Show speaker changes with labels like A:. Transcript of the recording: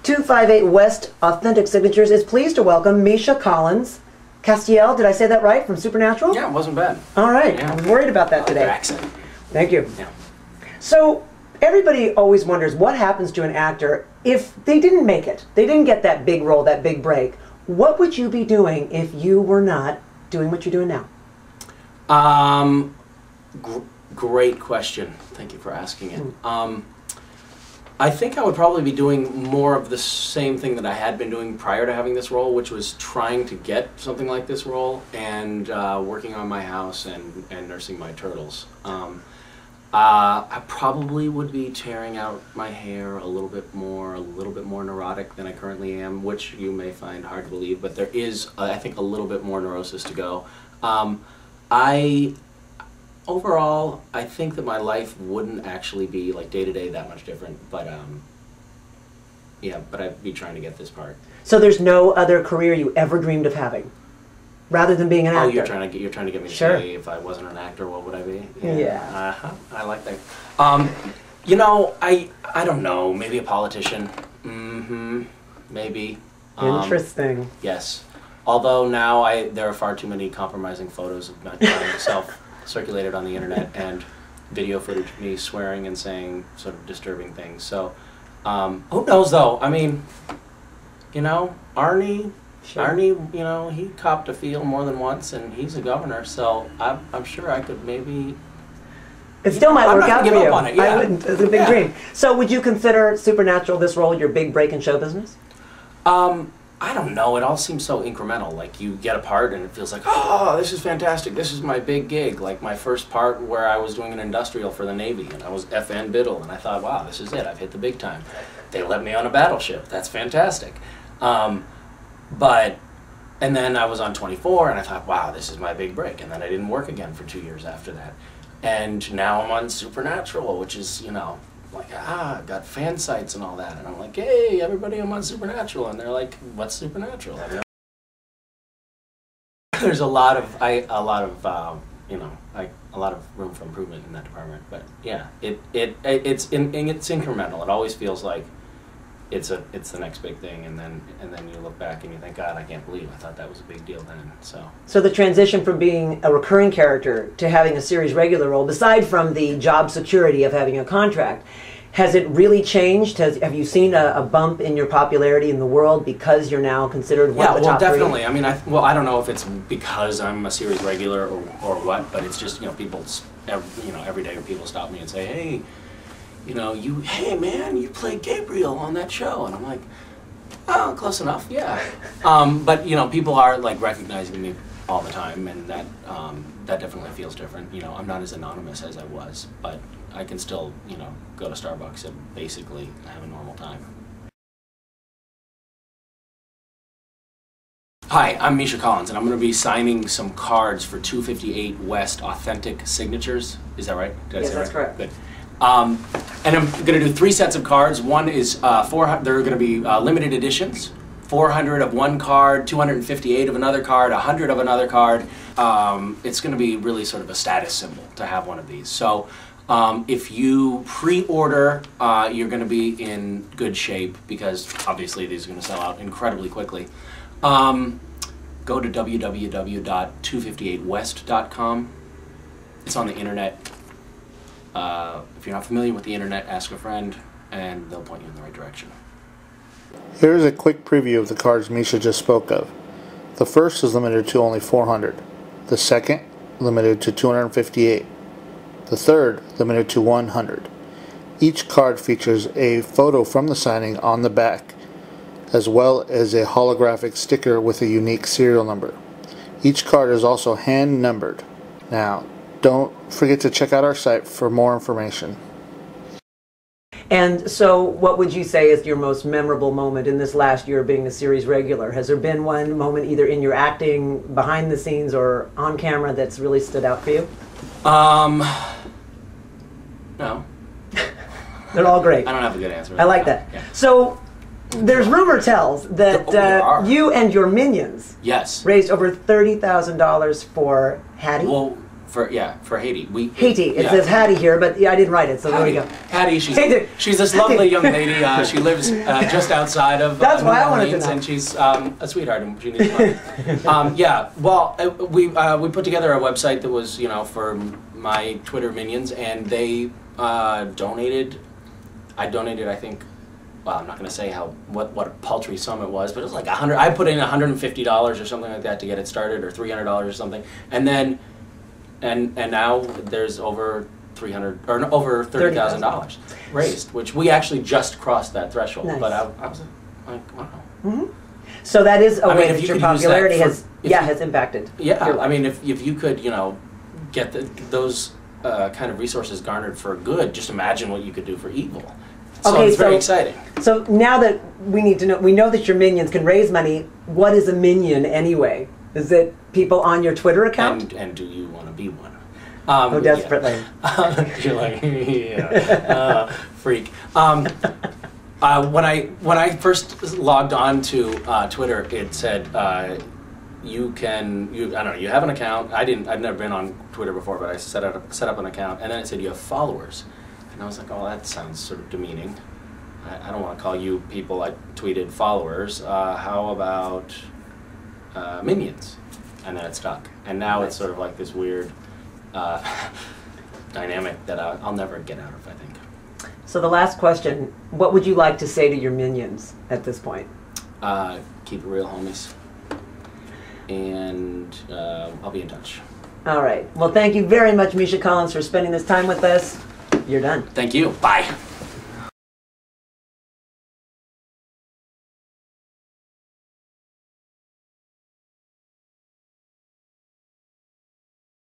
A: 258 West Authentic Signatures is pleased to welcome Misha Collins. Castiel, did I say that right, from Supernatural?
B: Yeah, it wasn't bad.
A: All right,
B: Yeah.
A: I was worried about that today.
B: Your accent.
A: Thank you.
B: Yeah.
A: So, everybody always wonders what happens to an actor if they didn't make it. They didn't get that big role, that big break. What would you be doing if you were not doing what you're doing now?
B: Great question. Thank you for asking it. I think I would probably be doing more of the same thing that I had been doing prior to having this role, which was trying to get something like this role and working on my house and nursing my turtles. I probably would be tearing out my hair a little bit more neurotic than I currently am, which you may find hard to believe, but there is, I think, a little bit more neurosis to go. Overall, I think that my life wouldn't actually be, like, day to day that much different, but yeah, but I'd be trying to get this part.
A: So there's no other career you ever dreamed of having, rather than being an actor?
B: Oh, you're trying to get me to say if I wasn't an actor, what would I be?
A: Yeah.
B: I like that. You know, I don't know. Maybe a politician. Maybe.
A: Interesting.
B: Yes. Although now there are far too many compromising photos of myself circulated on the internet and video footage of me swearing and saying sort of disturbing things. So, who knows though? I mean, you know, Arnie, you know, he copped a feel more than once, and he's a governor. So I'm sure I could maybe.
A: It still might work out for you.
B: Up on it, yeah.
A: I wouldn't. It's a big dream. So would you consider Supernatural, this role, your big break in show business?
B: I don't know. It all seems so incremental. Like, you get a part and it feels like, oh, this is fantastic. This is my big gig. Like my first part where I was doing an industrial for the Navy, and I was FN Biddle, and I thought, wow, this is it. I've hit the big time. They let me on a battleship. That's fantastic. And then I was on 24, and I thought, wow, this is my big break. And then I didn't work again for 2 years after that. And now I'm on Supernatural, which is, you know, like, got fan sites and all that, and I'm like, hey, everybody, I'm on Supernatural, and they're like, what's Supernatural? I mean, there's a lot of you know, a lot of room for improvement in that department, but yeah, it's incremental. It always feels like it's the next big thing, and then you look back and you think, God, I can't believe I thought that was a big deal then. So
A: the transition from being a recurring character to having a series regular role, aside from the job security of having a contract, has it really changed? Have you seen a bump in your popularity in the world because you're now considered one of the top
B: definitely.
A: three?
B: I mean, I don't know if it's because I'm a series regular or what, but it's just, you know, every day people stop me and say, hey, you know, hey man, you played Gabriel on that show, and I'm like, oh, close enough, yeah. But you know, people are like recognizing me all the time, and that definitely feels different. You know, I'm not as anonymous as I was, but I can still, you know, go to Starbucks and basically have a normal time. Hi, I'm Misha Collins, and I'm going to be signing some cards for 258 West Authentic Signatures. Is that right? Did I say
A: that's correct.
B: Good. And I'm going to do 3 sets of cards. One is they're going to be limited editions. 400 of one card, 258 of another card, 100 of another card. It's going to be really sort of a status symbol to have one of these. So if you pre-order, you're going to be in good shape, because obviously these are going to sell out incredibly quickly. Go to www.258west.com. It's on the internet. If you're not familiar with the internet, ask a friend, and they'll point you in the right direction.
C: Here's a quick preview of the cards Misha just spoke of. The first is limited to only 400. The second, limited to 258. The third, limited to 100. Each card features a photo from the signing on the back, as well as a holographic sticker with a unique serial number. Each card is also hand numbered. Now, don't forget to check out our site for more information.
A: And so what would you say is your most memorable moment in this last year of being a series regular? Has there been one moment either in your acting, behind the scenes, or on camera that's really stood out for you?
B: No.
A: They're all great.
B: I don't have a good answer.
A: I like that.
B: Yeah.
A: So there's rumor tells that you and your minions
B: Yes.
A: raised over $30,000 for Hattie.
B: Well, For Haiti.
A: Haiti. It says Hattie here, but I didn't write it, so
B: Hattie.
A: there we go.
B: Hattie, she's this lovely young lady. She lives just outside of
A: That's why I wanted to
B: Orleans,
A: know.
B: and she's a sweetheart, and she needs money. Yeah, well, we put together a website that was, for my Twitter minions, and they donated. I donated, I think. Well, I'm not going to say what a paltry sum it was, but it was like $100. I put in $150 or something like that to get it started, or $300 or something, and then. And now there's over over $30,000 raised, which we actually just crossed that threshold.
A: Nice.
B: But I was like, wow.
A: Mm-hmm. So that is a way
B: if
A: that
B: you
A: your
B: could use that
A: popularity
B: for-
A: has impacted.
B: Yeah,
A: your life.
B: I mean, if you could, get those kind of resources garnered for good, just imagine what you could do for evil. So
A: Okay,
B: it's very exciting.
A: So now that we know that your minions can raise money. What is a minion anyway? Is it people on your Twitter account?
B: And do you want to be one?
A: Desperately.
B: Yeah. You're like, yeah, freak. When I first logged on to Twitter, it said you have an account. I've never been on Twitter before, but I set up an account, and then it said you have followers, and I was like, oh, that sounds sort of demeaning. I don't want to call you people I tweeted followers. How about minions? And then it stuck, and now it's sort of like this weird dynamic that I'll never get out of, I think.
A: So the last question, what would you like to say to your minions at this point?
B: Keep it real, homies. And I'll be in touch.
A: All right. Well, thank you very much, Misha Collins, for spending this time with us. You're done.
B: Thank you. Bye.